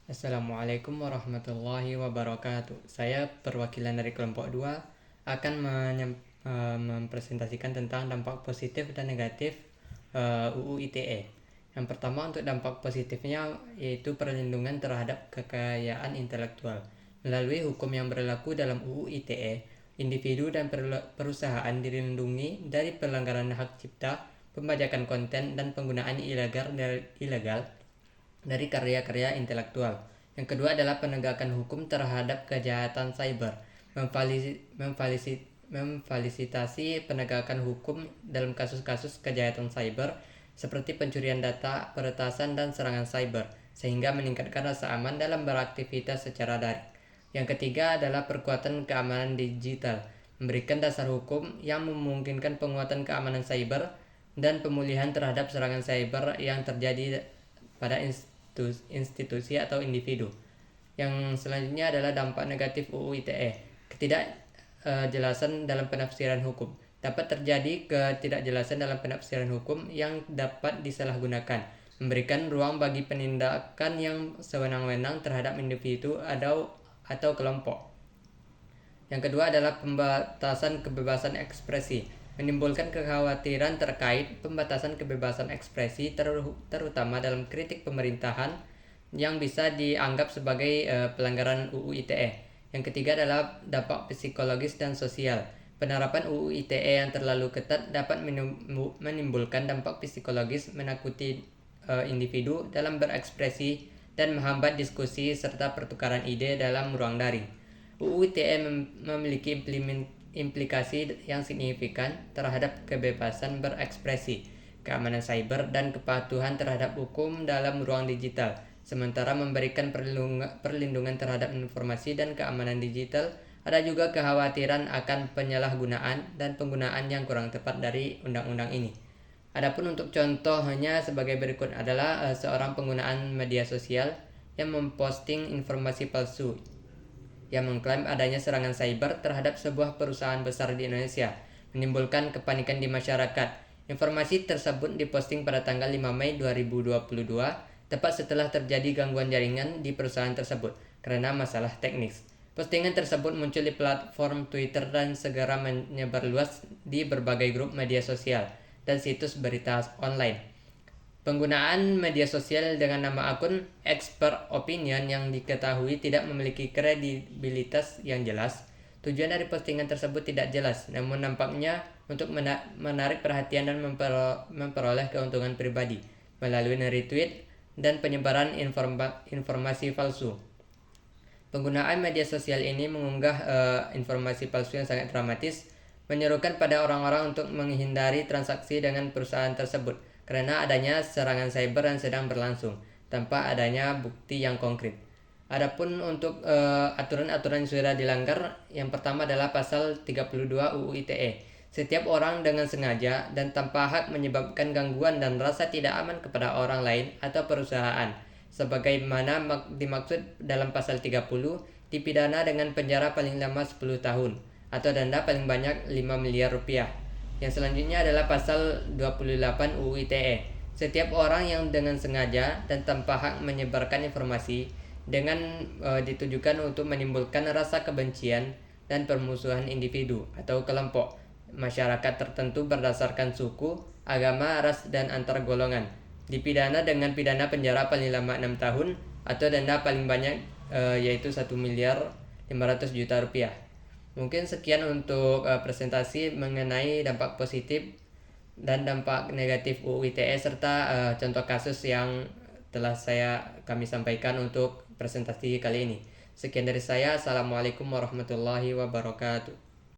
Assalamualaikum warahmatullahi wabarakatuh. Saya perwakilan dari kelompok 2 akan mempresentasikan tentang dampak positif dan negatif UU ITE. Yang pertama, untuk dampak positifnya yaitu perlindungan terhadap kekayaan intelektual. Melalui hukum yang berlaku dalam UU ITE, individu dan perusahaan dilindungi dari pelanggaran hak cipta, pembajakan konten, dan penggunaan ilegal dari karya-karya intelektual. Yang kedua adalah penegakan hukum terhadap kejahatan cyber, memfasilitasi penegakan hukum dalam kasus-kasus kejahatan cyber seperti pencurian data, peretasan, dan serangan cyber, sehingga meningkatkan rasa aman dalam beraktivitas secara daring. Yang ketiga adalah perkuatan keamanan digital, memberikan dasar hukum yang memungkinkan penguatan keamanan cyber dan pemulihan terhadap serangan cyber yang terjadi pada institusi atau individu. Yang selanjutnya adalah dampak negatif UU ITE. Ketidakjelasan dalam penafsiran hukum. Dapat terjadi ketidakjelasan dalam penafsiran hukum yang dapat disalahgunakan, memberikan ruang bagi penindakan yang sewenang-wenang terhadap individu atau kelompok. Yang kedua adalah pembatasan kebebasan ekspresi, menimbulkan kekhawatiran terkait pembatasan kebebasan ekspresi terutama dalam kritik pemerintahan yang bisa dianggap sebagai pelanggaran UU ITE. Yang ketiga adalah dampak psikologis dan sosial. Penerapan UU ITE yang terlalu ketat dapat menimbulkan dampak psikologis, menakuti individu dalam berekspresi dan menghambat diskusi serta pertukaran ide dalam ruang daring. UU ITE memiliki implikasi yang signifikan terhadap kebebasan berekspresi, keamanan cyber, dan kepatuhan terhadap hukum dalam ruang digital. Sementara memberikan perlindungan terhadap informasi dan keamanan digital, ada juga kekhawatiran akan penyalahgunaan dan penggunaan yang kurang tepat dari undang-undang ini. Adapun untuk contohnya sebagai berikut adalah seorang penggunaan media sosial yang memposting informasi palsu yang mengklaim adanya serangan cyber terhadap sebuah perusahaan besar di Indonesia, menimbulkan kepanikan di masyarakat. Informasi tersebut diposting pada tanggal 5 Mei 2022, tepat setelah terjadi gangguan jaringan di perusahaan tersebut karena masalah teknis. Postingan tersebut muncul di platform Twitter dan segera menyebar luas di berbagai grup media sosial dan situs berita online. Penggunaan media sosial dengan nama akun expert opinion yang diketahui tidak memiliki kredibilitas yang jelas. Tujuan dari postingan tersebut tidak jelas, namun nampaknya untuk menarik perhatian dan memperoleh keuntungan pribadi melalui retweet dan penyebaran informasi palsu. Penggunaan media sosial ini mengunggah informasi palsu yang sangat dramatis, menyerukan pada orang-orang untuk menghindari transaksi dengan perusahaan tersebut karena adanya serangan cyber yang sedang berlangsung tanpa adanya bukti yang konkret. Adapun untuk aturan-aturan yang sudah dilanggar, yang pertama adalah pasal 32 UU ITE. Setiap orang dengan sengaja dan tanpa hak menyebabkan gangguan dan rasa tidak aman kepada orang lain atau perusahaan, sebagaimana dimaksud dalam pasal 30, dipidana dengan penjara paling lama 10 tahun atau denda paling banyak 5 miliar rupiah. Yang selanjutnya adalah pasal 28 UU ITE. Setiap orang yang dengan sengaja dan tanpa hak menyebarkan informasi dengan ditujukan untuk menimbulkan rasa kebencian dan permusuhan individu atau kelompok masyarakat tertentu berdasarkan suku, agama, ras, dan antar golongan, dipidana dengan pidana penjara paling lama 6 tahun atau denda paling banyak yaitu 1 miliar 500 juta rupiah. Mungkin sekian untuk presentasi mengenai dampak positif dan dampak negatif UU ITE serta contoh kasus yang telah kami sampaikan untuk presentasi kali ini. Sekian dari saya. Assalamualaikum warahmatullahi wabarakatuh.